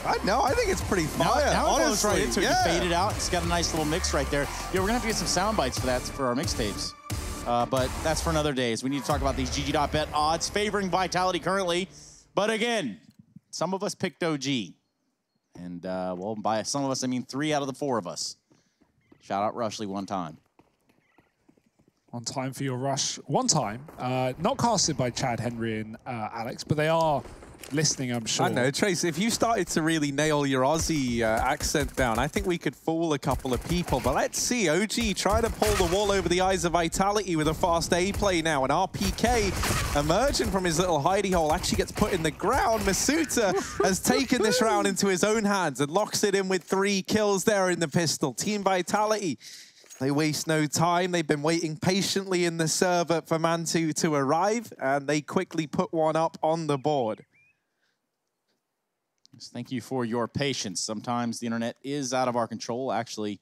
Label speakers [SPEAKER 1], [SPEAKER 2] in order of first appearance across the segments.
[SPEAKER 1] I think it's pretty fire.
[SPEAKER 2] Now it goes right into it.
[SPEAKER 1] Yeah.
[SPEAKER 2] You fade it out. It's got a nice little mix right there. Yeah, we're going to have to get some sound bites for that for our mixtapes. But that's for another day. We need to talk about these GG.bet odds favoring Vitality currently. But again, some of us picked OG. And, well, by some of us, I mean 3 out of the 4 of us. Shout out Rushley one time.
[SPEAKER 3] On time for your rush. One time. Not casted by Chad, Henry, and Alex, but they are listening, I'm sure.
[SPEAKER 1] I know, Trace, if you started to really nail your Aussie accent down, I think we could fool a couple of people. But let's see, OG try to pull the wool over the eyes of Vitality with a fast A play now. And RPK emerging from his little hidey hole actually gets put in the ground. Masuta has taken this round into his own hands and locks it in with 3 kills there in the pistol. Team Vitality, they waste no time. They've been waiting patiently in the server for Mantu to arrive, and they quickly put one up on the board.
[SPEAKER 2] Thank you for your patience. Sometimes the internet is out of our control. Actually,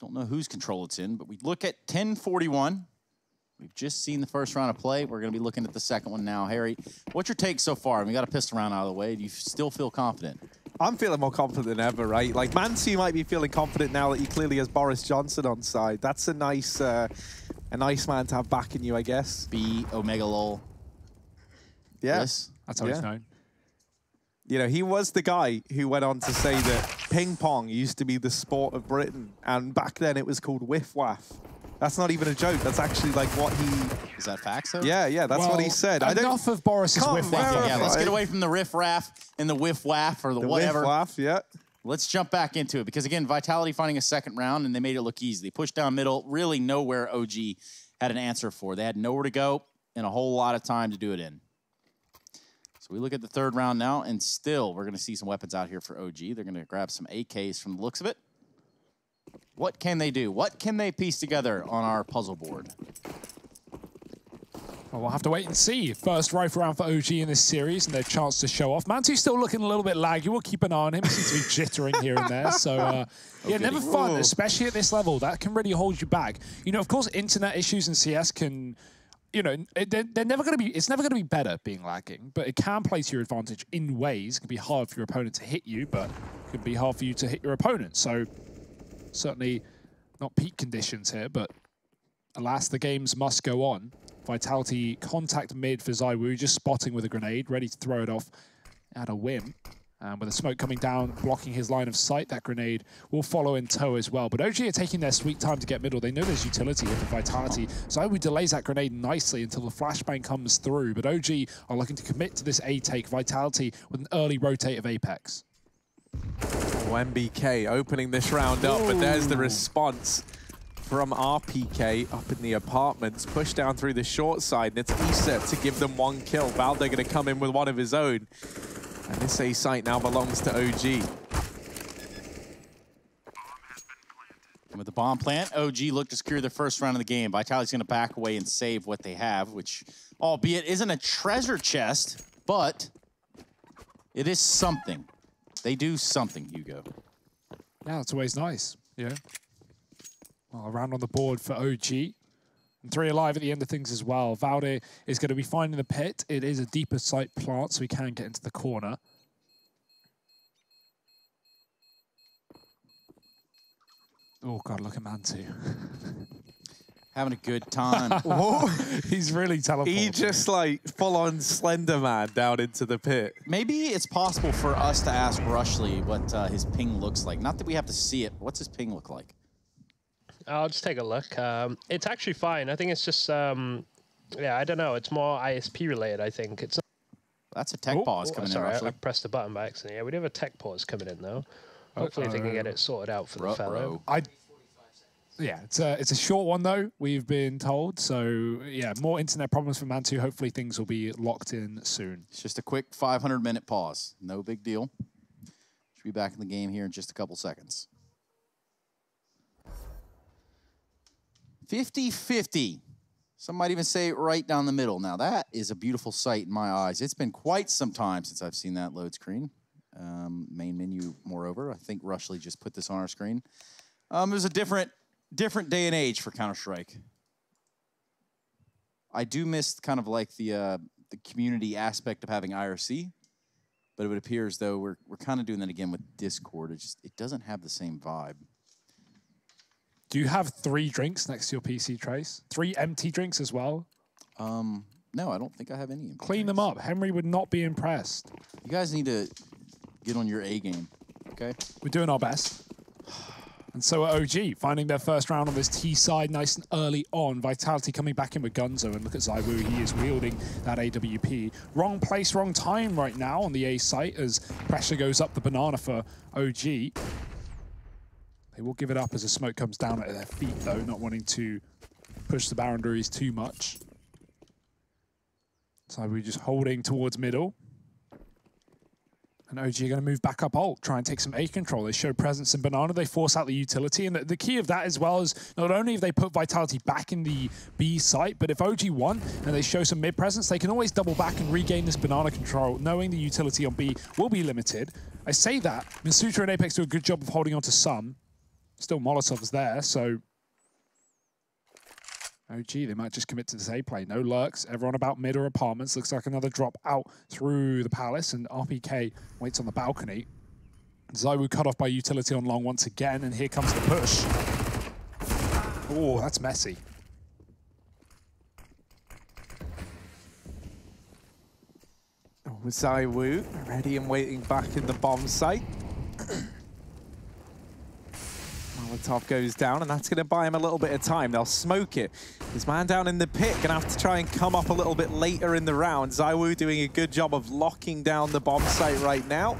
[SPEAKER 2] don't know whose control it's in, but we look at 10:41. We've just seen the first round of play. We're going to be looking at the second one now. Harry, what's your take so far? We got a pistol round out of the way. Do you still feel confident?
[SPEAKER 1] I'm feeling more confident than ever, right? Like, Mantu might be feeling confident now that he clearly has Boris Johnson on side. That's a nice man to have backing you, I guess.
[SPEAKER 2] B, Omega Lol.
[SPEAKER 1] Yeah.
[SPEAKER 2] Yes.
[SPEAKER 3] That's how he's known.
[SPEAKER 1] You know, he was the guy who went on to say that ping pong used to be the sport of Britain, and back then it was called whiff-waff. That's not even a joke. That's actually like what he...
[SPEAKER 2] Is that facts, though?
[SPEAKER 1] Yeah, that's what he said.
[SPEAKER 3] Enough of Boris's whiff-waff.
[SPEAKER 2] Yeah, let's get away from the riff-raff and the whiff-waff or the whatever.
[SPEAKER 1] Whiff-waff, yeah.
[SPEAKER 2] Let's jump back into it, because again, Vitality finding a second round, and they made it look easy. They pushed down middle, really nowhere OG had an answer for. They had nowhere to go and a whole lot of time to do it in. We look at the third round now, and still we're going to see some weapons out here for OG. They're going to grab some AKs from the looks of it. What can they do? What can they piece together on our puzzle board?
[SPEAKER 3] Well, we'll have to wait and see. First rifle round for OG in this series and their chance to show off. Mantu's still looking a little bit laggy. We'll keep an eye on him. He seems to be jittering here and there. So, yeah, never fun, especially at this level. That can really hold you back. You know, of course, internet issues in CS can... You know, they're never going to be. It's never going to be better being lagging, but it can play to your advantage in ways. It can be hard for your opponent to hit you, but it can be hard for you to hit your opponent. So certainly not peak conditions here, but alas, the games must go on. Vitality contact mid for ZywOo, just spotting with a grenade, ready to throw it off at a whim. With the smoke coming down, blocking his line of sight, that grenade will follow in tow as well. But OG are taking their sweet time to get middle. They know there's utility here for Vitality. ZywOo delays that grenade nicely until the flashbang comes through. But OG are looking to commit to this A take. Vitality with an early rotate of Apex.
[SPEAKER 1] Oh, MBK opening this round up, but there's the response from RPK up in the apartments. Push down through the short side, and it's ESET to give them 1 kill. Valde going to come in with one of his own. And this A site now belongs to OG.
[SPEAKER 2] And with the bomb plant, OG looked to secure the first round of the game. Vitality's going to back away and save what they have, which, albeit isn't a treasure chest, but it is something. They do something, Hugo.
[SPEAKER 3] Yeah, that's always nice. Yeah. Well, a round on the board for OG. And 3 alive at the end of things as well. Valde is going to be finding the pit. It is a deeper site plant, so he can get into the corner. Oh, God, look at Mantu.
[SPEAKER 2] Having a good time.
[SPEAKER 3] He's really teleporting.
[SPEAKER 1] He just, like, full-on Slender Man down into the pit.
[SPEAKER 2] Maybe it's possible for us to ask Rushley what his ping looks like. Not that we have to see it, but what's his ping look like?
[SPEAKER 4] I'll just take a look. It's actually fine. I think it's just, yeah, I don't know. It's more ISP related, I think. It's.
[SPEAKER 2] That's a tech pause coming in, Rushley.
[SPEAKER 4] I pressed the button by accident. Yeah, we do have a tech pause coming in, though. Hopefully they can get it sorted out for the fellow.
[SPEAKER 3] Yeah, it's a short one, though, we've been told. So, yeah, more internet problems for Mantu. Hopefully things will be locked in soon.
[SPEAKER 2] It's just a quick 500-minute pause. No big deal. Should be back in the game here in just a couple seconds. 50-50. Some might even say right down the middle. Now, that is a beautiful sight in my eyes. It's been quite some time since I've seen that load screen. Main menu, moreover. I think Rushley just put this on our screen. It was a different day and age for Counter-Strike. I do miss kind of like the community aspect of having IRC. But it appears, though, we're kind of doing that again with Discord. It doesn't have the same vibe.
[SPEAKER 3] Do you have 3 drinks next to your PC, Trace? 3 empty drinks as well?
[SPEAKER 2] No, I don't think I have any.
[SPEAKER 3] Clean them up. Henry would not be impressed.
[SPEAKER 2] You guys need to get on your A game, okay?
[SPEAKER 3] We're doing our best. And so are OG, finding their first round on this T side nice and early on. Vitality coming back in with Gunzo, and look at ZywOo, he is wielding that AWP. Wrong place, wrong time right now on the A site as pressure goes up the banana for OG. They will give it up as the smoke comes down at their feet though, not wanting to push the boundaries too much. So we're just holding towards middle. And OG are going to move back up ult, try and take some A control. They show presence in banana, they force out the utility. And the key of that as well is not only have they put Vitality back in the B site, but if OG won and they show some mid presence, they can always double back and regain this banana control, knowing the utility on B will be limited. I say that, Masutra and Apex do a good job of holding on to some. Still Molotov's there, so OG, they might just commit to this A play. No lurks, everyone about mid or apartments. Looks like another drop out through the palace, and RPK waits on the balcony. ZywOo cut off by utility on long once again, and here comes the push. Oh, that's messy.
[SPEAKER 1] ZywOo ready and waiting back in the bomb site. Molotov goes down, and that's going to buy him a little bit of time. They'll smoke it. His man down in the pit going to have to try and come up a little bit later in the round. ZywOo doing a good job of locking down the bomb site right now.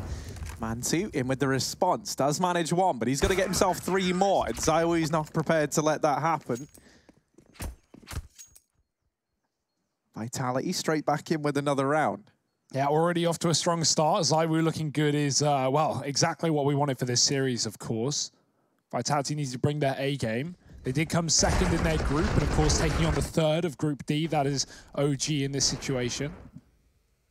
[SPEAKER 1] Mantu in with the response. Does manage 1, but he's got to get himself 3 more, and ZywOo's not prepared to let that happen. Vitality straight back in with another round.
[SPEAKER 3] Yeah, already off to a strong start. ZywOo looking good is, well, exactly what we wanted for this series, of course. Vitality needs to bring their A game. They did come second in their group, and of course taking on the 3rd of Group D, that is OG in this situation.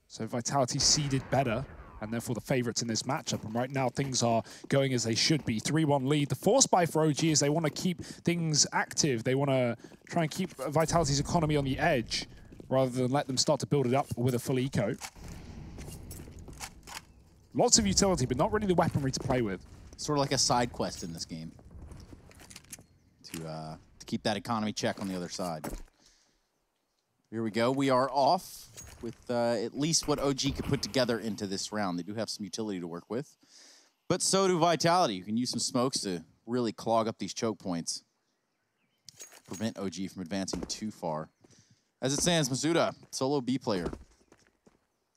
[SPEAKER 3] So Vitality seeded better, and therefore the favourites in this matchup. And right now things are going as they should be. 3-1 lead. The force buy for OG is they want to keep things active. They want to try and keep Vitality's economy on the edge, rather than let them start to build it up with a full eco. Lots of utility, but not really the weaponry to play with.
[SPEAKER 2] Sort of like a side quest in this game to keep that economy check on the other side. Here we go. We are off with at least what OG could put together into this round. They do have some utility to work with, but so do Vitality. You can use some smokes to really clog up these choke points, prevent OG from advancing too far. As it stands, Masuda, solo B player,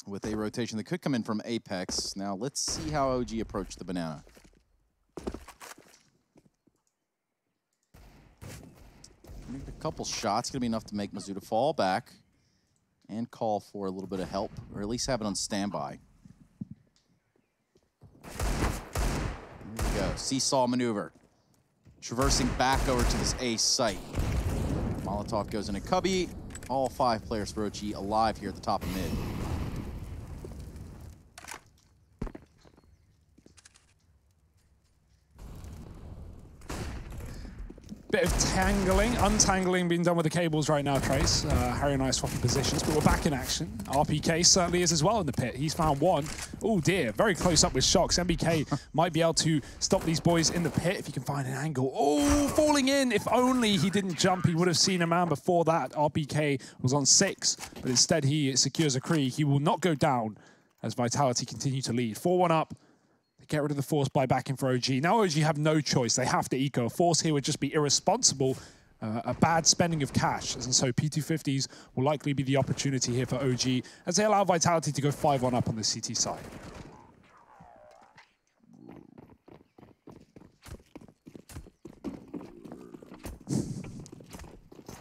[SPEAKER 2] with a rotation that could come in from Apex. Now let's see how OG approach the banana. A couple shots, gonna be enough to make Masuda fall back and call for a little bit of help, or at least have it on standby. Here we go, seesaw maneuver. Traversing back over to this A site. Molotov goes in a cubby. All 5 players for OG alive here at the top of mid.
[SPEAKER 3] Bit of tangling, untangling being done with the cables right now, Trace. Harry and I swapping positions, but we're back in action. RPK certainly is as well in the pit. He's found 1. Oh dear, very close up with shocks. MBK might be able to stop these boys in the pit if he can find an angle. Oh, falling in. If only he didn't jump, he would have seen a man before that. RPK was on 6, but instead he secures a creek. He will not go down as Vitality continue to lead. 4-1 up. Get rid of the force buy back in for OG. Now OG have no choice. They have to eco. A force here would just be irresponsible, a bad spending of cash. And so P250s will likely be the opportunity here for OG as they allow Vitality to go 5-1 up on the CT side.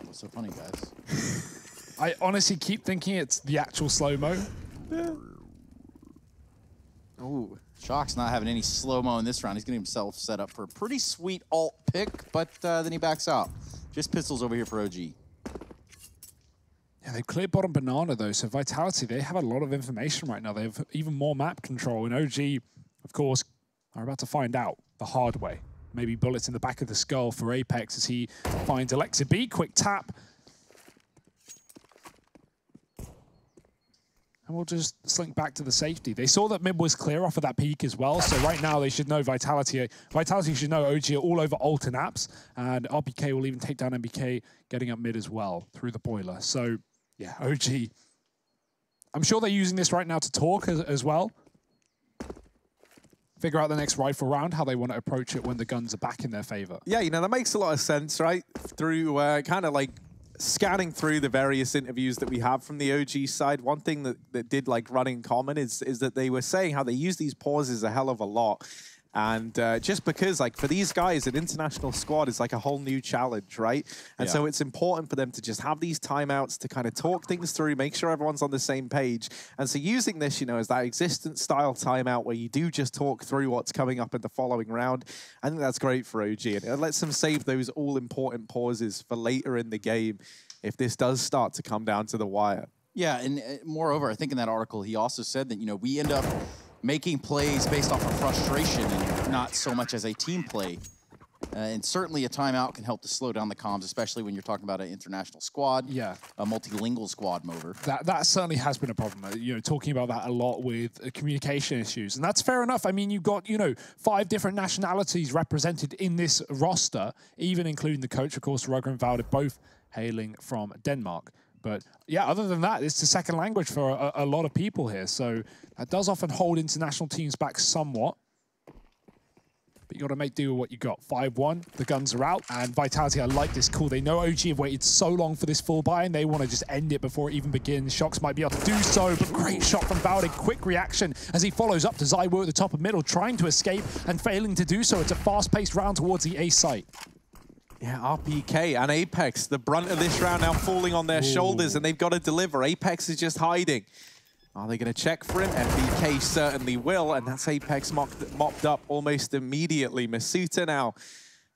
[SPEAKER 2] What's so funny, guys?
[SPEAKER 3] I honestly keep thinking it's the actual slow-mo.
[SPEAKER 2] Ooh. Shock's not having any slow-mo in this round. He's getting himself set up for a pretty sweet alt pick, but then he backs out. Just pistols over here for OG.
[SPEAKER 3] Yeah, they've cleared bottom banana, though, so Vitality, they have a lot of information right now. They have even more map control, and OG, of course, are about to find out the hard way. Maybe bullets in the back of the skull for Apex as he finds Alexa B. Quick tap. And we'll just slink back to the safety. They saw that mid was clear off of that peak as well, so right now they should know Vitality. Vitality should know OG are all over ult and apps, and RPK will even take down MBK, getting up mid as well through the boiler. So, yeah, OG. I'm sure they're using this right now to talk as well. Figure out the next rifle round, how they want to approach it when the guns are back in their favor.
[SPEAKER 1] Yeah, you know, that makes a lot of sense, right? Through kind of like scanning through the various interviews that we have from the OG side, one thing that did like run in common is that they were saying how they use these pauses a hell of a lot. And just because, like, for these guys, an international squad is like a whole new challenge, right? And so it's important for them to just have these timeouts to kind of talk things through, make sure everyone's on the same page. And so using this, you know, as that existence style timeout where you do just talk through what's coming up in the following round, I think that's great for OG. And it lets them save those all-important pauses for later in the game if this does start to come down to the wire.
[SPEAKER 2] Yeah, and moreover, I think in that article, he also said that, you know, we end up making plays based off of frustration and not so much as a team play. And certainly a timeout can help to slow down the comms, especially when you're talking about an international squad, a multilingual squad mover.
[SPEAKER 3] That certainly has been a problem. You know, talking about that a lot with communication issues. And that's fair enough. I mean, you've got, you know, 5 different nationalities represented in this roster, even including the coach, of course, Rugger and Valde, both hailing from Denmark. But yeah, other than that, it's the second language for a lot of people here. So that does often hold international teams back somewhat. But you got to make do with what you got. 5-1, the guns are out, and Vitality, I like this call. They know OG have waited so long for this full buy, and they want to just end it before it even begins. Shox might be able to do so, but great shot from Valde. Quick reaction as he follows up to Zywo at the top of middle, trying to escape and failing to do so. It's a fast-paced round towards the A site.
[SPEAKER 1] Yeah, RPK and Apex, the brunt of this round now falling on their shoulders, and they've got to deliver. Apex is just hiding. Are they going to check for him? MBK certainly will, and that's Apex mopped up almost immediately. Masuta now,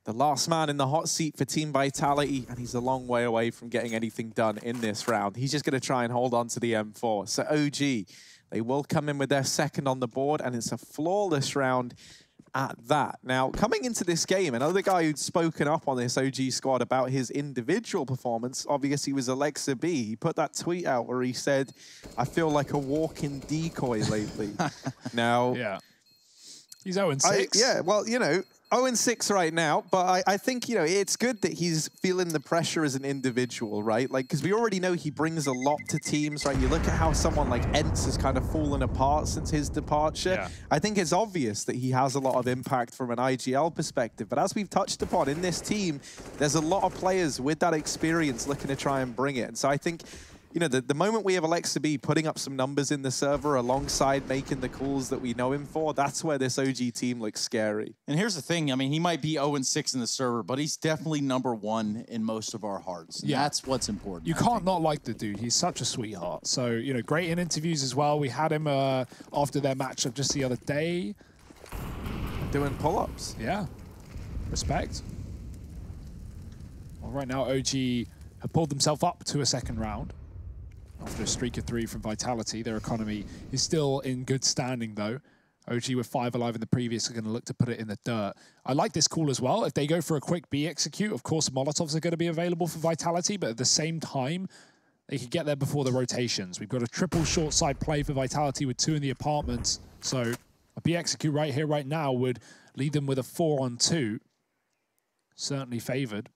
[SPEAKER 1] the last man in the hot seat for Team Vitality, and he's a long way away from getting anything done in this round. He's just going to try and hold on to the M4. So OG, they will come in with their second on the board, and it's a flawless round at that. Now, coming into this game, another guy who'd spoken up on this OG squad about his individual performance, obviously, was Alexa B. He put that tweet out where he said, "I feel like a walking decoy lately." Now,
[SPEAKER 3] yeah, he's 0-6.
[SPEAKER 1] Yeah, well, you know, 0-6 right now, but I think, you know, it's good that he's feeling the pressure as an individual, right? Like, because we already know he brings a lot to teams, right? You look at how someone like Ents has kind of fallen apart since his departure. Yeah. I think it's obvious that he has a lot of impact from an IGL perspective, but as we've touched upon in this team, there's a lot of players with that experience looking to try and bring it. And so I think, you know, the moment we have Alexa B putting up some numbers in the server alongside making the calls that we know him for, that's where this OG team looks scary.
[SPEAKER 2] And here's the thing. I mean, he might be 0-6 in the server, but he's definitely #1 in most of our hearts. And that's what's important.
[SPEAKER 3] You can't not like the dude. He's such a sweetheart. So, you know, great in interviews as well. We had him after their matchup just the other day.
[SPEAKER 1] Doing pull-ups.
[SPEAKER 3] Yeah. Respect. Well, right now, OG have pulled themselves up to a second round. After a streak of 3 from Vitality, their economy is still in good standing, though. OG with 5 alive in the previous are going to look to put it in the dirt. I like this call as well. If they go for a quick B execute, of course, Molotovs are going to be available for Vitality, but at the same time, they could get there before the rotations. We've got a triple short side play for Vitality with 2 in the apartments. So a B execute right here, right now, would lead them with a 4-on-2. Certainly favored.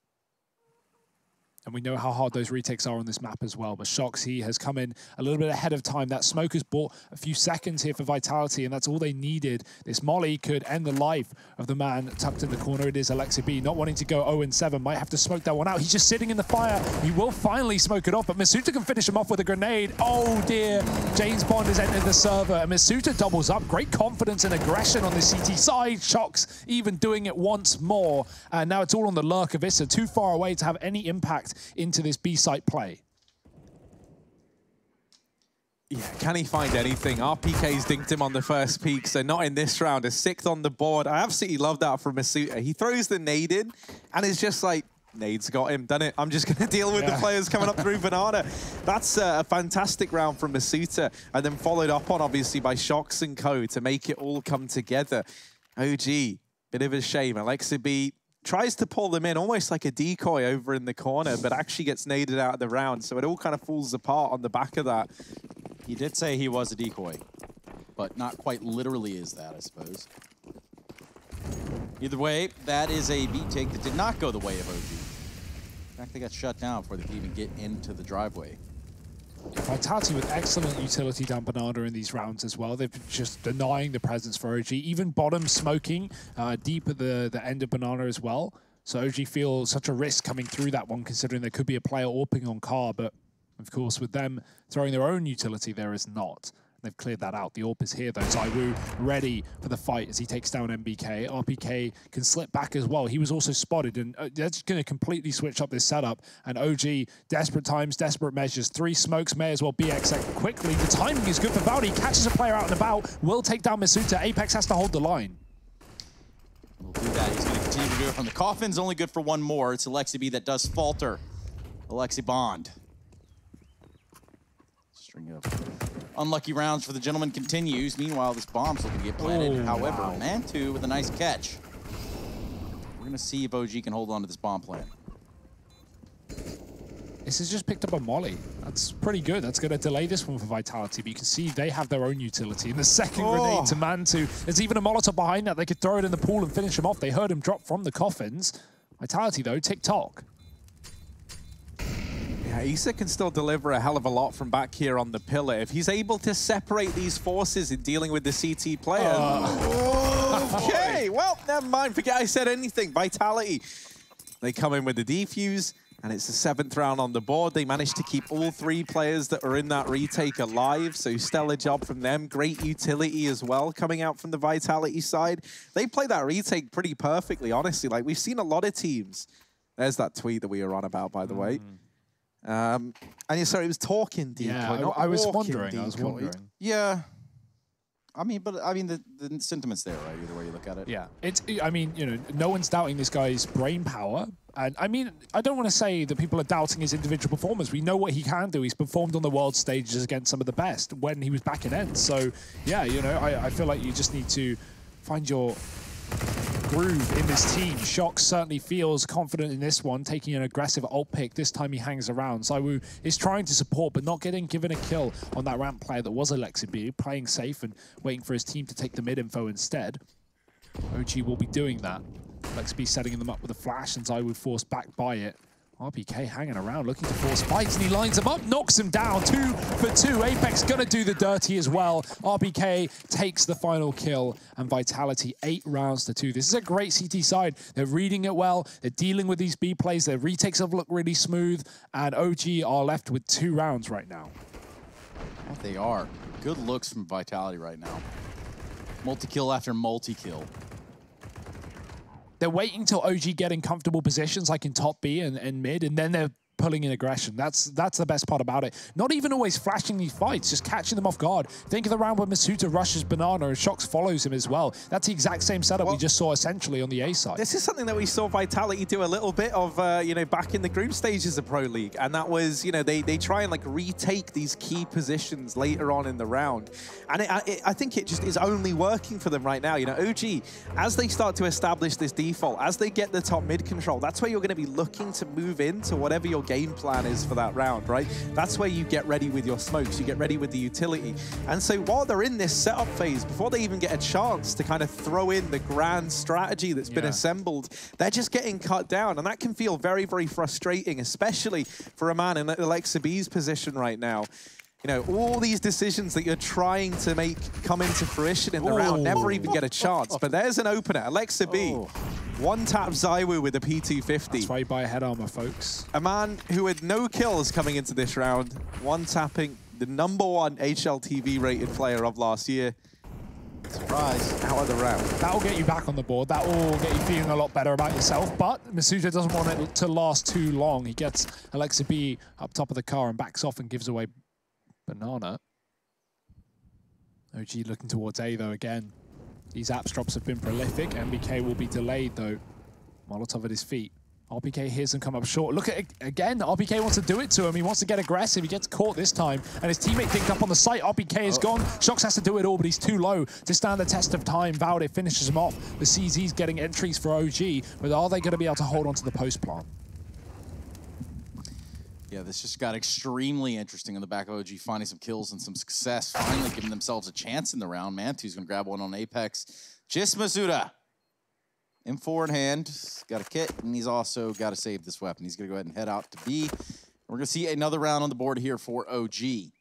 [SPEAKER 3] And we know how hard those retakes are on this map as well. But Shox, he has come in a little bit ahead of time. That smoke has bought a few seconds here for Vitality, and that's all they needed. This molly could end the life of the man tucked in the corner. It is Alexa B, not wanting to go 0-7. Might have to smoke that one out. He's just sitting in the fire. He will finally smoke it off, but Masuta can finish him off with a grenade. Oh, dear. James Bond has entered the server, and Masuta doubles up. Great confidence and aggression on the CT side. Shox even doing it once more. And now it's all on the lurk of Issa. Too far away to have any impact into this B-site play.
[SPEAKER 1] Yeah, can he find anything? RPK's dinked him on the first peak, so not in this round. A 6th on the board. I absolutely love that from Masuta. He throws the nade in, and it's just like, nade's got him, done it. I'm just going to deal with the players coming up through Banana. That's a fantastic round from Masuta, and then followed up on, obviously, by Shox and co to make it all come together. OG, bit of a shame. Alexa B tries to pull them in almost like a decoy over in the corner, but actually gets naded out of the round. So it all kind of falls apart on the back of that.
[SPEAKER 2] He did say he was a decoy, but not quite literally is that, I suppose. Either way, that is a beat take that did not go the way of OG. In fact, they got shut down before they could even get into the driveway.
[SPEAKER 3] Vitality with excellent utility down Banana in these rounds as well. They've been just denying the presence for OG. Even bottom smoking deep at the end of Banana as well. So OG feels such a risk coming through that one, considering there could be a player AWPing on car, but of course with them throwing their own utility, there is not. They've cleared that out. The AWP is here though. ZywOo ready for the fight as he takes down MBK. RPK can slip back as well. He was also spotted, and that's going to completely switch up this setup. And OG, desperate times, desperate measures. 3 smokes, may as well BX quickly. The timing is good for Valdi. Catches a player out and about. Will take down Masuta. Apex has to hold the line.
[SPEAKER 2] We'll do that. He's going to continue to do it from the coffin's only good for one more. It's Alexi B that does falter. Alexi Bond. String of unlucky rounds for the gentleman continues. Meanwhile, this bomb's looking to get planted. However, wow. Mantu with a nice catch. We're going to see if OG can hold on to this bomb plant.
[SPEAKER 3] This has just picked up a molly. That's pretty good. That's going to delay this one for Vitality, but you can see they have their own utility. And the second grenade to Mantu, there's even a Molotov behind that. They could throw it in the pool and finish him off. They heard him drop from the coffins. Vitality, though, tick-tock.
[SPEAKER 1] Yeah, Issa can still deliver a hell of a lot from back here on the pillar. If he's able to separate these forces in dealing with the CT player. Okay, well, never mind. Forget I said anything. Vitality. They come in with the defuse, and it's the 7th round on the board. They managed to keep all 3 players that are in that retake alive, so stellar job from them. Great utility as well coming out from the Vitality side. They played that retake pretty perfectly, honestly. Like, we've seen a lot of teams. There's that tweet that we were on about, by the way. And yeah, sorry, it was talking decoy, not
[SPEAKER 3] I was
[SPEAKER 1] walking
[SPEAKER 3] wondering.
[SPEAKER 2] Yeah. I mean, the sentiment's there, right? Either way you look at it.
[SPEAKER 3] Yeah. I mean, you know, no one's doubting this guy's brain power. And I mean, I don't want to say that people are doubting his individual performance. We know what he can do. He's performed on the world stages against some of the best when he was back in Ents. So, yeah, you know, I feel like you just need to find your groove in this team. Shock certainly feels confident in this one, taking an aggressive ult pick. This time he hangs around. ZywOo is trying to support, but not getting given a kill on that ramp player that was Alexi B, playing safe and waiting for his team to take the mid info instead. OG will be doing that. Alexi B setting them up with a flash, and ZywOo forced back by it. RPK hanging around, looking to force fights, and he lines him up, knocks him down. 2 for 2. Apex gonna do the dirty as well. RPK takes the final kill, and Vitality 8 rounds to 2. This is a great CT side. They're reading it well. They're dealing with these B plays. Their retakes have looked really smooth, and OG are left with 2 rounds right now.
[SPEAKER 2] Well, they are. Good looks from Vitality right now. Multi-kill after multi-kill.
[SPEAKER 3] They're waiting till OG get in comfortable positions like in top B and mid, and then they're pulling in aggression. That's the best part about it. Not even always flashing these fights, just catching them off guard. Think of the round where Masuta rushes Banana and Shox follows him as well. That's the exact same setup we just saw essentially on the A side.
[SPEAKER 1] This is something that we saw Vitality do a little bit of, you know, back in the group stages of Pro League. And that was, you know, they try and like retake these key positions later on in the round. And I think it just is only working for them right now. You know, OG, as they start to establish this default, as they get the top mid control, that's where you're going to be looking to move into whatever your game plan is for that round, right? That's where you get ready with your smokes, you get ready with the utility. And so while they're in this setup phase, before they even get a chance to kind of throw in the grand strategy that's been assembled, they're just getting cut down. And that can feel very, very frustrating, especially for a man in Alexi B's position right now. You know, all these decisions that you're trying to make come into fruition in the round never even get a chance. But there's an opener, Alexi B. One-tap ZywOo with a P250.
[SPEAKER 3] That's why you buy head armor, folks.
[SPEAKER 1] A man who had no kills coming into this round, one-tapping the #1 HLTV rated player of last year. Surprise, out of the round.
[SPEAKER 3] That'll get you back on the board. That will get you feeling a lot better about yourself. But Masuta doesn't want it to last too long. He gets Alexi B up top of the car and backs off and gives away Banana. OG looking towards A though again. These apps drops have been prolific. MBK will be delayed though. Molotov at his feet. RPK hears him come up short. Look at it again. RPK wants to do it to him. He wants to get aggressive. He gets caught this time. And his teammate dinked up on the site. RPK is gone. Shox has to do it all, but he's too low to stand the test of time. Valde finishes him off. The CZ's getting entries for OG, but are they going to be able to hold on to the post plant?
[SPEAKER 2] Yeah, this just got extremely interesting on the back of OG, finding some kills and some success, finally giving themselves a chance in the round. Mantu's gonna grab one on Apex. Just Masuda. M4 in hand, got a kit, and he's also got to save this weapon. He's gonna go ahead and head out to B. We're gonna see another round on the board here for OG.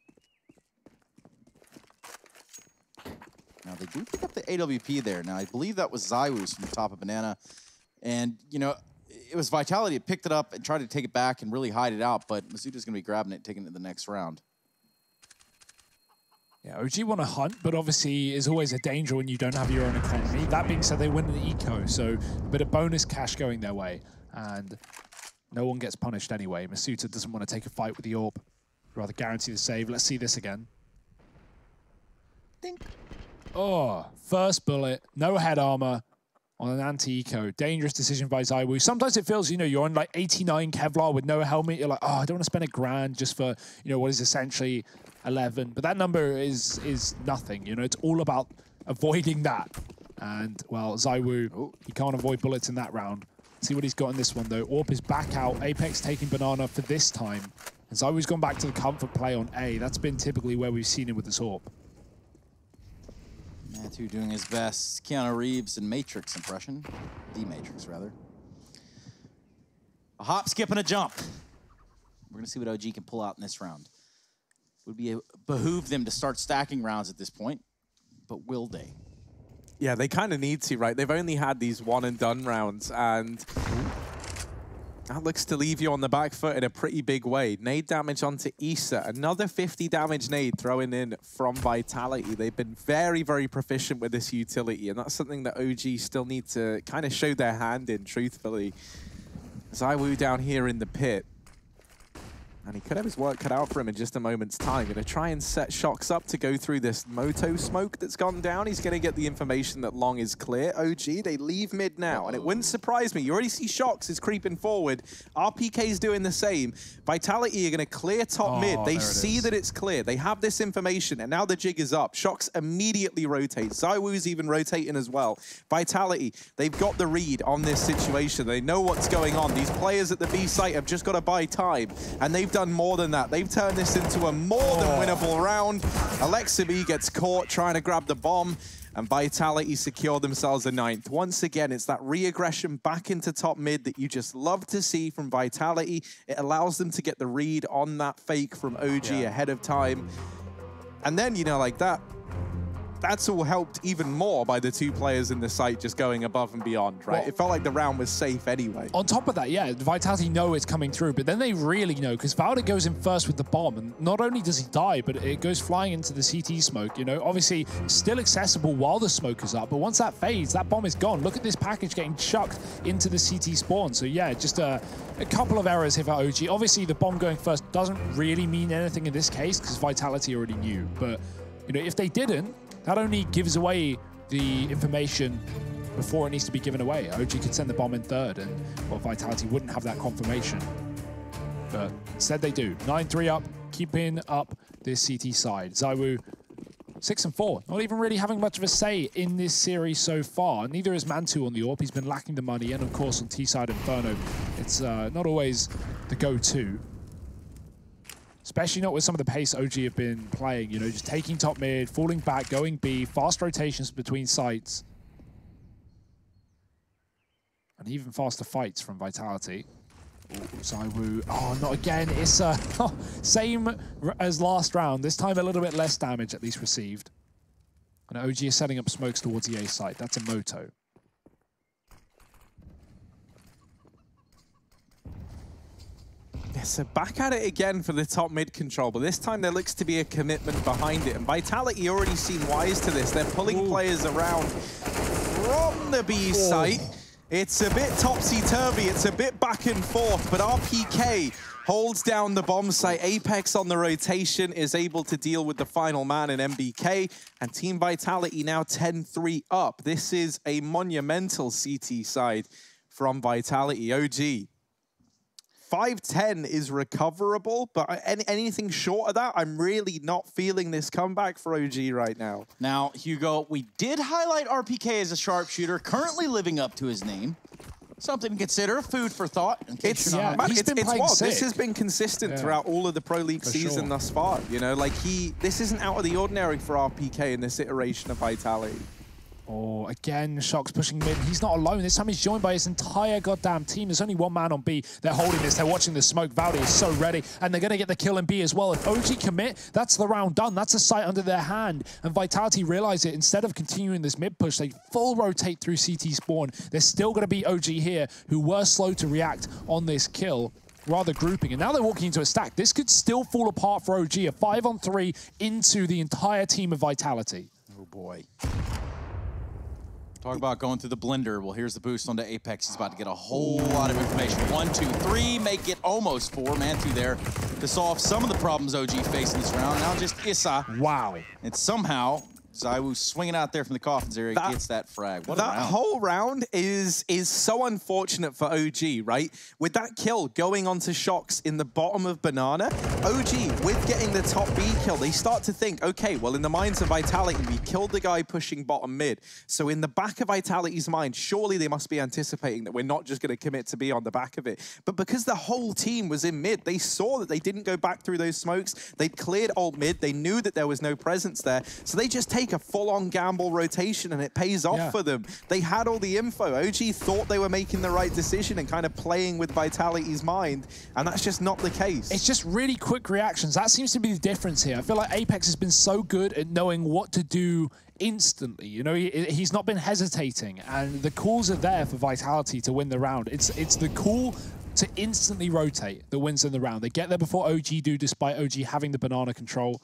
[SPEAKER 2] Now, they do pick up the AWP there. Now, I believe that was Zywoo's from the top of Banana. And, you know, it was Vitality that picked it up and tried to take it back and really hide it out, but Masuda's going to be grabbing it, taking it to the next round.
[SPEAKER 3] Yeah, OG want to hunt, but obviously is always a danger when you don't have your own economy. That being said, they win an eco, so a bit of bonus cash going their way. And no one gets punished anyway. Masuda doesn't want to take a fight with the AWP. Rather guarantee the save. Let's see this again. Dink. Oh, first bullet, no head armor on an anti-eco. Dangerous decision by Zywoo. Sometimes it feels, you know, you're on like 89 Kevlar with no helmet. You're like, oh, I don't want to spend $1,000 just for, you know, what is essentially 11. But that number is nothing. You know, it's all about avoiding that. And, well, Zywoo, he can't avoid bullets in that round. See what he's got in this one, though. AWP is back out. Apex taking Banana for this time. And Zywoo's gone back to the comfort play on A. That's been typically where we've seen him with this AWP.
[SPEAKER 2] Mantu doing his best Keanu Reeves and Matrix impression. D-Matrix, rather. A hop, skip, and a jump. We're going to see what OG can pull out in this round. Would behoove them to start stacking rounds at this point, but will they?
[SPEAKER 1] Yeah, they kind of need to, right? They've only had these one-and-done rounds, and that looks to leave you on the back foot in a pretty big way. Nade damage onto Issa. Another 50 damage nade thrown in from Vitality. They've been very, very proficient with this utility, and that's something that OG still need to kind of show their hand in, truthfully. Zywoo down here in the pit. And he could have his work cut out for him in just a moment's time. Going to try and set Shox up to go through this Moto smoke that's gone down. He's going to get the information that Long is clear. OG, they leave mid now. And it wouldn't surprise me. You already see Shox is creeping forward. RPK's doing the same. Vitality are going to clear top mid. They see that it's clear. They have this information. And now the jig is up. Shox immediately rotates. Zywoo's even rotating as well. Vitality, they've got the read on this situation. They know what's going on. These players at the B site have just got to buy time. And they've done more than that. They've turned this into a more than winnable round. Alexa B gets caught trying to grab the bomb, and Vitality secure themselves a 9th. Once again, it's that re-aggression back into top mid that you just love to see from Vitality. It allows them to get the read on that fake from OG ahead of time. And then, you know, like that's all helped even more by the two players in the site just going above and beyond, right? Well, it felt like the round was safe anyway.
[SPEAKER 3] On top of that, yeah, Vitality know it's coming through, but then they really know, because Valda goes in first with the bomb, and not only does he die, but it goes flying into the CT smoke, you know? Obviously, still accessible while the smoke is up, but once that fades, that bomb is gone. Look at this package getting chucked into the CT spawn. So yeah, just a couple of errors here for OG. Obviously, the bomb going first doesn't really mean anything in this case, because Vitality already knew. But, you know, if they didn't, that only gives away the information before it needs to be given away. OG could send the bomb in third, and well, Vitality wouldn't have that confirmation. But instead they do. 9-3 up, keeping up this CT side. Zywoo 6-4, not even really having much of a say in this series so far. Neither is Mantu on the AWP. He's been lacking the money, and of course on T-side Inferno, it's not always the go-to. Especially not with some of the pace OG have been playing, you know, just taking top mid, falling back, going B, fast rotations between sites. And even faster fights from Vitality. Ooh, Zywoo, oh, not again. It's same as last round. This time a little bit less damage at least received. And OG is setting up smokes towards the A site. That's a Moto.
[SPEAKER 1] Yeah, so back at it again for the top mid control, but this time there looks to be a commitment behind it. And Vitality already seem wise to this. They're pulling players around from the B site. It's a bit topsy-turvy, it's a bit back and forth, but RPK holds down the bomb site. Apex on the rotation is able to deal with the final man in MBK, and Team Vitality now 10-3 up. This is a monumental CT side from Vitality. OG. 5-10 is recoverable, but anything short of that, I'm really not feeling this comeback for OG right now.
[SPEAKER 2] Now, Hugo, we did highlight RPK as a sharpshooter, currently living up to his name. Something to consider, food for thought. In case
[SPEAKER 1] It's
[SPEAKER 2] you're not
[SPEAKER 1] man,
[SPEAKER 3] He's been playing
[SPEAKER 1] wild.
[SPEAKER 3] sick.
[SPEAKER 1] This has been consistent throughout all of the Pro League season thus far. You know, like this isn't out of the ordinary for RPK in this iteration of Vitality.
[SPEAKER 3] Oh, again, Shock's pushing mid. He's not alone. This time he's joined by his entire goddamn team. There's only one man on B. They're holding this. They're watching the smoke. Valdi is so ready, and they're going to get the kill in B as well. If OG commit, that's the round done. That's a sight under their hand. And Vitality realize it. Instead of continuing this mid push, they full rotate through CT spawn. There's still going to be OG here, who were slow to react on this kill. Rather grouping, and now they're walking into a stack. This could still fall apart for OG. A 5-on-3 into the entire team of Vitality.
[SPEAKER 2] Oh, boy. Talk about going through the blender. Well, here's the boost onto Apex. He's about to get a whole lot of information. 1, 2, 3, make it almost 4. Mantu there to solve some of the problems OG faced in this round. Now just Issa.
[SPEAKER 3] Wow.
[SPEAKER 2] And somehow, Zywoo swinging out there from the coffins area gets that frag. What a round.
[SPEAKER 1] That whole round is so unfortunate for OG, right? With that kill going onto Shocks in the bottom of Banana, OG, with getting the top B kill, they start to think, okay, well, in the minds of Vitality, we killed the guy pushing bottom mid. So in the back of Vitality's mind, surely they must be anticipating that we're not just going to commit to be on the back of it. But because the whole team was in mid, they saw that they didn't go back through those smokes. They'd cleared alt mid. They knew that there was no presence there. So they just take a full-on gamble rotation, and it pays off for them. They had all the info. OG thought they were making the right decision and kind of playing with Vitality's mind, and that's just not the case.
[SPEAKER 3] It's just really quick reactions. That seems to be the difference here. I feel like Apex has been so good at knowing what to do instantly. You know, he's not been hesitating, and the calls are there for Vitality to win the round. It's the call to instantly rotate that wins in the round. They get there before OG do, despite OG having the banana control.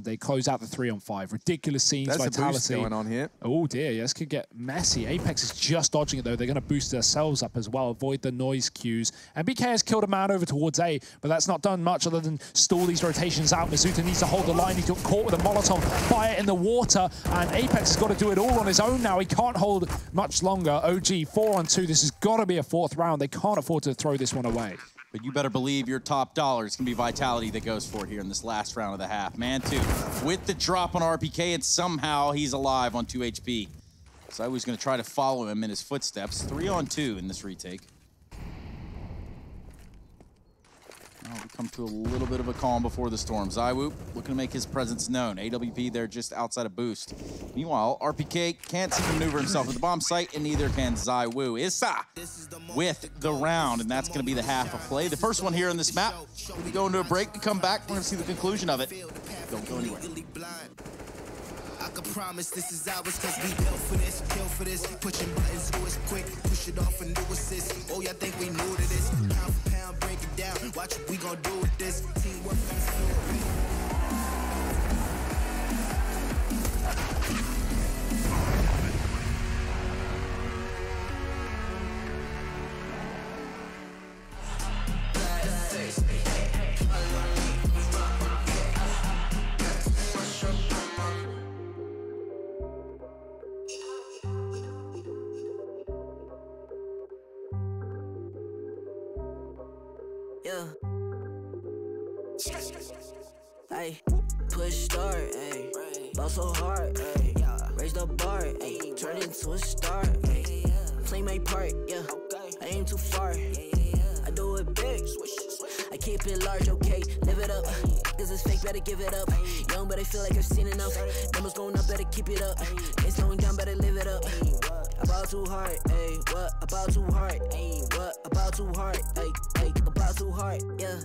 [SPEAKER 3] They close out the 3-on-5. Ridiculous scenes,
[SPEAKER 1] There's
[SPEAKER 3] Vitality.
[SPEAKER 1] a boost going on here.
[SPEAKER 3] Oh dear, this could get messy. Apex is just dodging it though. They're going to boost themselves up as well, avoid the noise cues. And BK has killed a man over towards A, but that's not done much other than stall these rotations out. Mizuta needs to hold the line. He got caught with a Molotov, fire in the water, and Apex has got to do it all on his own now. He can't hold much longer. OG 4-on-2. This has got to be a 4th round. They can't afford to throw this one away.
[SPEAKER 2] But you better believe your top dollar is going to be Vitality that goes for it here in this last round of the half. Mantu with the drop on RPK, and somehow he's alive on 2 HP. So I was going to try to follow him in his footsteps. 3-on-2 in this retake. Now we come to a little bit of a calm before the storm. Zywoo looking to make his presence known. AWP there just outside of boost. Meanwhile, RPK can't seem to maneuver himself at the bomb site, and neither can Zywoo. Issa with the round, and that's going to be the half of play. The first one here in this map. We go into a break, we come back, we're going to see the conclusion of it. Don't go anywhere.
[SPEAKER 5] I can promise this is ours cause we built for this, kill for this, pushing buttons, do it quick, push it off and do assist. Oh, y'all think we new to this? Pound for pound, break it down, watch what we gon' do with this. Teamwork. Yeah. Ay, push start, ayy. Ball so hard, ayy. Raise the bar, ayy. Turn into a star, ayy. Play my part, yeah. I aim too far. I do it big. I keep it large, okay. Live it up. Cause it's fake, better give it up. Young, but I feel like I've seen enough. Numbers going up, better keep it up. It's slowing down, better live it up. About too hard, ayy. What? About too hard, ayy. What? About too hard, ayy. About too hard, yeah.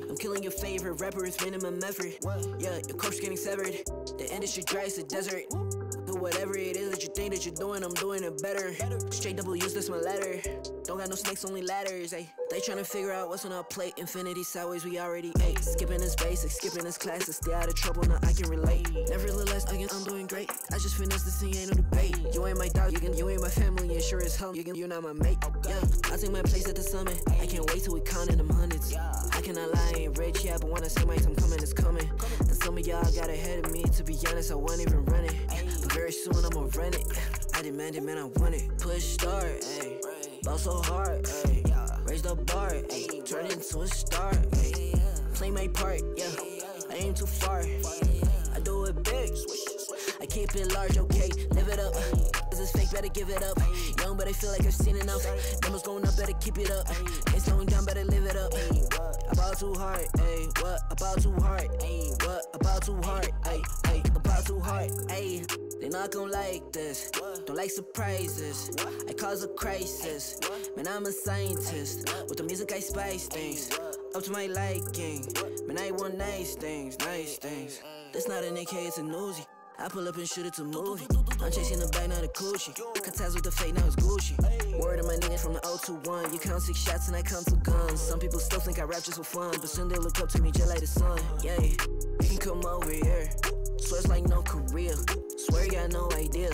[SPEAKER 5] I'm killing your favorite rapper with minimum effort. Yeah, your corpse getting severed. The industry dry as a desert. Do whatever it is that you think that you're doing, I'm doing it better. Straight W's, that's my letter. Don't got no snakes, only ladders, ayy. They tryna figure out what's on our plate. Infinity sideways, we already ate. Skipping this basic, skipping this classes. Stay out of trouble, now I can relate. Nevertheless, I'm doing great. I just finished this thing, ain't no debate. You ain't my dog, you ain't my family, and sure as hell, you're not my mate. Yeah, I take my place at the summit. I can't wait till we counting them hundreds. I cannot lie, I ain't rich, yeah, but when I say my time coming, it's coming. And some of y'all got ahead of me, to be honest, I wasn't even running. But very soon I'ma run it. I demand it, man, I want it. Push start, ayy. Ball so hard, ayy. Raise the bar, ayy. Turn into a star, ayy. Play my part, yeah. I aim too far. I do it big. I keep it large, okay. Live it up. Cause it's fake. better give it up. Young, but I feel like I've seen enough. Numbers going up, better keep it up. Ain't slowing down, better live it up. About too hard, ayy. What about too hard? Ayy. What about too hard? Ayy. About too hard, ayy. They not gon' like this. Don't like surprises. I cause a crisis. Man, I'm a scientist. With the music, I spice things. Up to my liking. Man, I want nice things, nice things. That's not an AK, it's a Uzi. I pull up and shoot it to movie. I'm chasing the bag, not a coochie. Cut ties with the fake, now it's Gucci. Word of my nigga from the 021. You count 6 shots and I count 2 guns. Some people still think I rap just for fun, but soon they look up to me just like the sun. Yeah, you can come over here. Swear it's like no career. Swear you got no idea.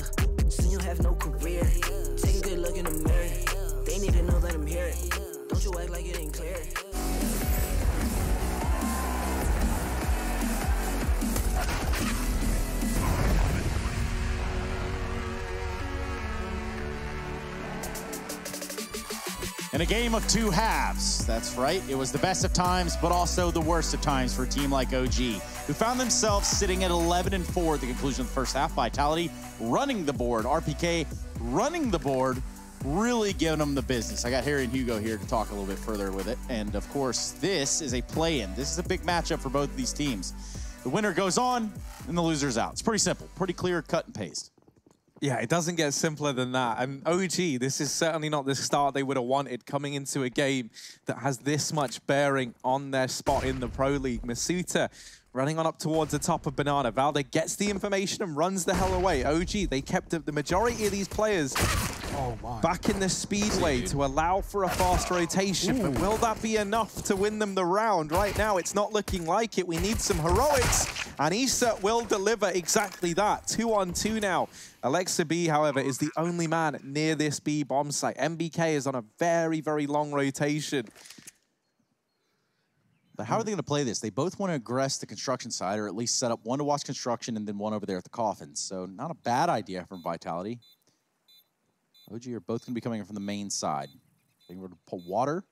[SPEAKER 5] Soon you have no career. Take a good look in the mirror. They need to know that I'm here. Don't you act like it ain't clear.
[SPEAKER 2] In a game of 2 halves, that's right. It was the best of times, but also the worst of times for a team like OG, who found themselves sitting at 11-4 at the conclusion of the first half. Vitality running the board, RPK running the board, really giving them the business. I got Harry and Hugo here to talk a little bit further with it. And of course, this is a play-in. This is a big matchup for both of these teams. The winner goes on, and the loser's out. It's pretty simple, pretty clear, cut and paste.
[SPEAKER 1] Yeah, it doesn't get simpler than that. And OG, this is certainly not the start they would have wanted coming into a game that has this much bearing on their spot in the Pro League. Masuta running on up towards the top of Banana. Valde gets the information and runs the hell away. OG, they kept the majority of these players back in the speedway to allow for a fast rotation. But will that be enough to win them the round? Right now, it's not looking like it. We need some heroics, and Issa will deliver exactly that. 2-on-2 now. Alexa B, however, is the only man near this B bomb site. MBK is on a very, very long rotation.
[SPEAKER 2] But how are they going to play this? They both want to aggress the construction side, or at least set up one to watch construction and then one over there at the coffins. So not a bad idea from Vitality. OG are both going to be coming in from the main side. They were to pull water.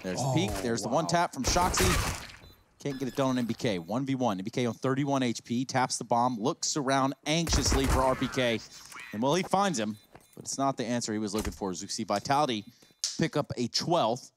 [SPEAKER 2] There's the peek. There's the one tap from Shoxy. Can't get it done on MBK. 1v1. MBK on 31 HP. Taps the bomb. Looks around anxiously for RPK. And, well, he finds him. But it's not the answer he was looking for. As you see Vitality pick up a 12th.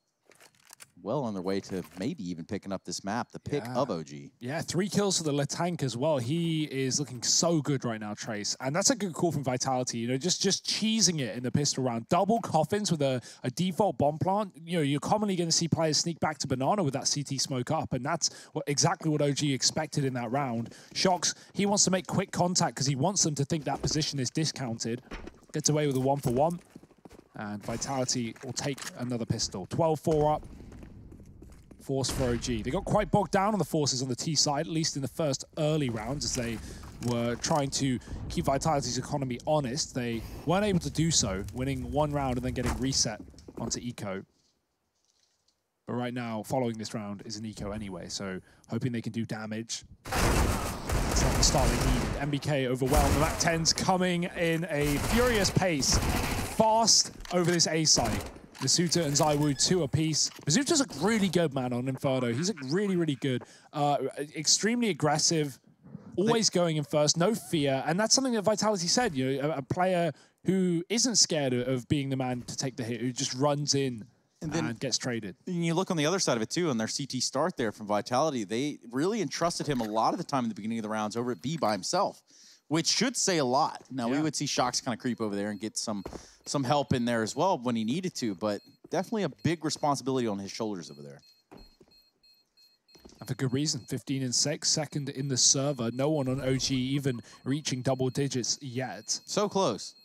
[SPEAKER 2] Well on their way to maybe even picking up this map, the pick of OG. Yeah,
[SPEAKER 3] 3 kills for the Letank as well. He is looking so good right now, Trace. And that's a good call from Vitality, you know, just cheesing it in the pistol round. Double coffins with a default bomb plant. You know, you're commonly going to see players sneak back to Banana with that CT smoke up, and that's exactly what OG expected in that round. Shox, he wants to make quick contact because he wants them to think that position is discounted. Gets away with a 1-for-1. And Vitality will take another pistol. 12-4 up. Force for OG. They got quite bogged down on the forces on the T side, at least in the first early rounds, as they were trying to keep Vitality's economy honest. They weren't able to do so, winning 1 round and then getting reset onto Eco. But right now, following this round is an Eco anyway, so hoping they can do damage. It's not the start they needed. MBK overwhelmed. The Mac 10's coming in a furious pace, fast over this A site. Masuta and Zywoo 2 apiece. Masuta's a really good man on Inferno. He's really, really good. Extremely aggressive, always going in first, no fear. And that's something that Vitality said, you know, a player who isn't scared of being the man to take the hit, who just runs in and gets traded.
[SPEAKER 2] And you look on the other side of it too, on their CT start there from Vitality, they really entrusted him a lot of the time in the beginning of the rounds over at B by himself, which should say a lot. Now, we would see Shox kind of creep over there and get some help in there as well when he needed to, but definitely a big responsibility on his shoulders over there.
[SPEAKER 3] And for good reason, 15-6, second in the server. No one on OG even reaching double digits yet.
[SPEAKER 2] So close.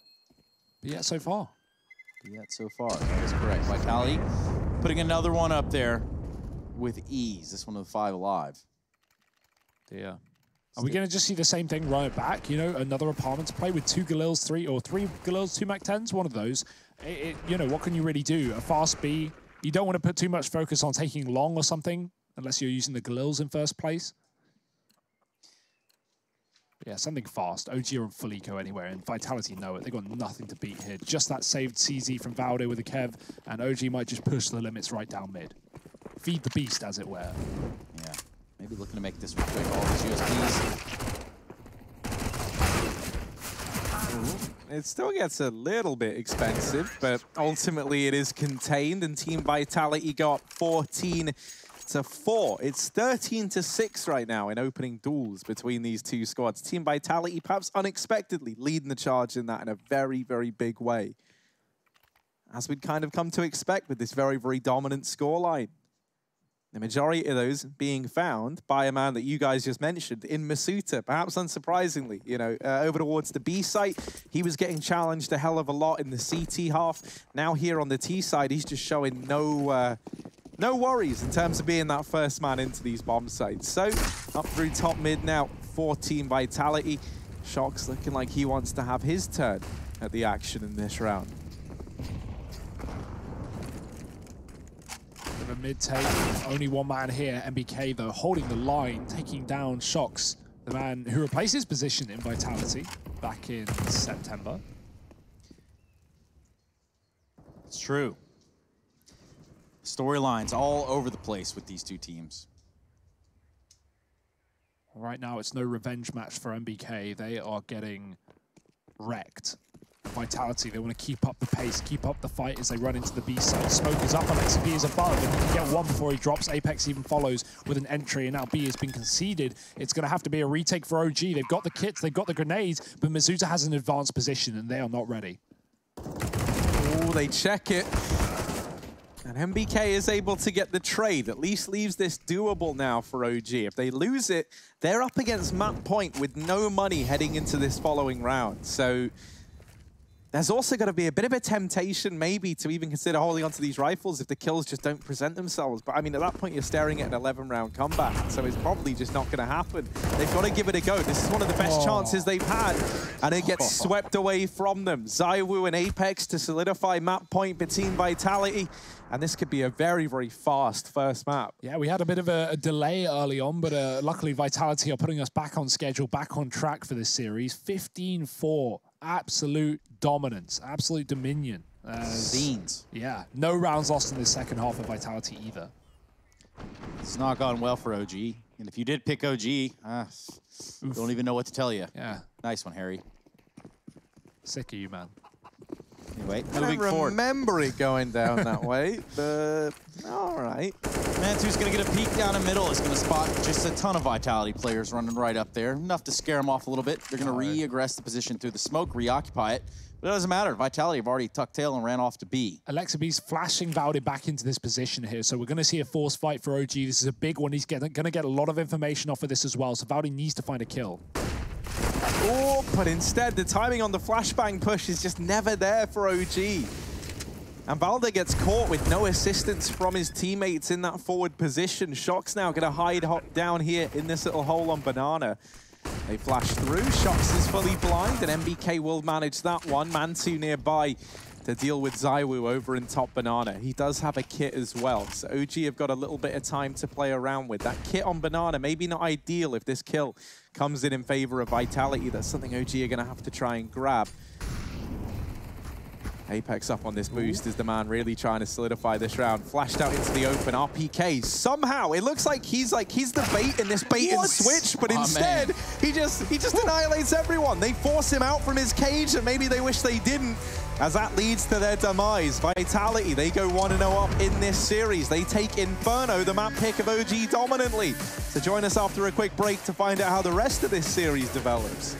[SPEAKER 3] But yet so far.
[SPEAKER 2] That is correct. Vitality putting another one up there with ease. This one of the 5 alive.
[SPEAKER 3] Yeah. Are we going to just see the same thing run it back? You know, another apartment to play with 2 Galils, 3 Galils, 2 Mac 10s, one of those. You know, what can you really do? A fast B. You don't want to put too much focus on taking long or something, unless you're using the Galils in first place. Yeah, something fast. OG are on full eco anywhere, and Vitality know it. They've got nothing to beat here. Just that saved CZ from Valde with a Kev, and OG might just push the limits right down mid. Feed the beast, as it were.
[SPEAKER 2] Yeah. Maybe looking to make this one quick. All these USBs.
[SPEAKER 1] It still gets a little bit expensive, but ultimately it is contained, and Team Vitality got 14-4. It's 13-6 right now in opening duels between these two squads. Team Vitality perhaps unexpectedly leading the charge in that in a very, very big way, as we'd kind of come to expect with this very, very dominant scoreline. The majority of those being found by a man that you guys just mentioned in Masuta, perhaps unsurprisingly. You know, over towards the B site, he was getting challenged a hell of a lot in the CT half. Now here on the T side, he's just showing no worries in terms of being that first man into these bomb sites. So up through top mid now for Team Vitality. Shock's looking like he wants to have his turn at the action in this round.
[SPEAKER 3] A mid-take, only one man here. MBK, though, holding the line, taking down Shocks, the man who replaced his position in Vitality back in September.
[SPEAKER 2] It's true. Storylines all over the place with these two teams.
[SPEAKER 3] Right now, it's no revenge match for MBK. They are getting wrecked. Vitality, they want to keep up the pace, keep up the fight as they run into the B side. Smoke is up, Alexi is above, and he can get one before he drops. Apex even follows with an entry, and now B has been conceded. It's going to have to be a retake for OG. They've got the kits, they've got the grenades, but Masuta has an advanced position, and they are not ready.
[SPEAKER 1] Oh, they check it. And MBK is able to get the trade, at least leaves this doable now for OG. If they lose it, they're up against map point with no money heading into this following round. So there's also going to be a bit of a temptation maybe to even consider holding onto these rifles if the kills just don't present themselves. But I mean, at that point, you're staring at an 11-round comeback, so it's probably just not going to happen. They've got to give it a go. This is one of the best chances they've had, and it gets swept away from them. ZywOo and Apex to solidify map point between Vitality, and this could be a very, very fast first map.
[SPEAKER 3] Yeah, we had a bit of a delay early on, but luckily Vitality are putting us back on schedule, back on track for this series. 15-4. Absolute dominance, absolute dominion.
[SPEAKER 2] Scenes.
[SPEAKER 3] Yeah, no rounds lost in the second half of Vitality either.
[SPEAKER 2] It's not gone well for OG. And if you did pick OG, don't even know what to tell you.
[SPEAKER 3] Yeah.
[SPEAKER 2] Nice one, Harry.
[SPEAKER 3] Sick of you, man.
[SPEAKER 2] Anyway,
[SPEAKER 1] I
[SPEAKER 2] moving
[SPEAKER 1] don't
[SPEAKER 2] forward.
[SPEAKER 1] remember it going down that way, but all right.
[SPEAKER 2] Mantu's going to get a peek down the middle. It's going to spot just a ton of Vitality players running right up there. Enough to scare them off a little bit. They're going to re-aggress the position through the smoke, reoccupy it. But it doesn't matter. Vitality have already tucked tail and ran off to B. Alexabee's
[SPEAKER 3] flashing Valdi back into this position here. So we're going to see a force fight for OG. This is a big one. He's going to get a lot of information off of this as well. So Valdi needs to find a kill.
[SPEAKER 1] Oh, but instead, the timing on the flashbang push is just never there for OG. And Valde gets caught with no assistance from his teammates in that forward position. Shock's now going to hide down here in this little hole on Banana. They flash through. Shocks is fully blind, and MBK will manage that one. Mantu nearby to deal with ZywOo over in top Banana. He does have a kit as well, so OG have got a little bit of time to play around with. That kit on Banana, maybe not ideal if this kill comes in favor of Vitality. That's something OG are going to have to try and grab. Apex up on this boost is the man really trying to solidify this round. Flashed out into the open. RPK somehow, it looks like he's the bait in this bait and switch, but instead he just annihilates everyone. They force him out from his cage, and maybe they wish they didn't, as that leads to their demise. Vitality, they go 1-0 up in this series. They take Inferno, the map pick of OG, dominantly. So join us after a quick break to find out how the rest of this series develops.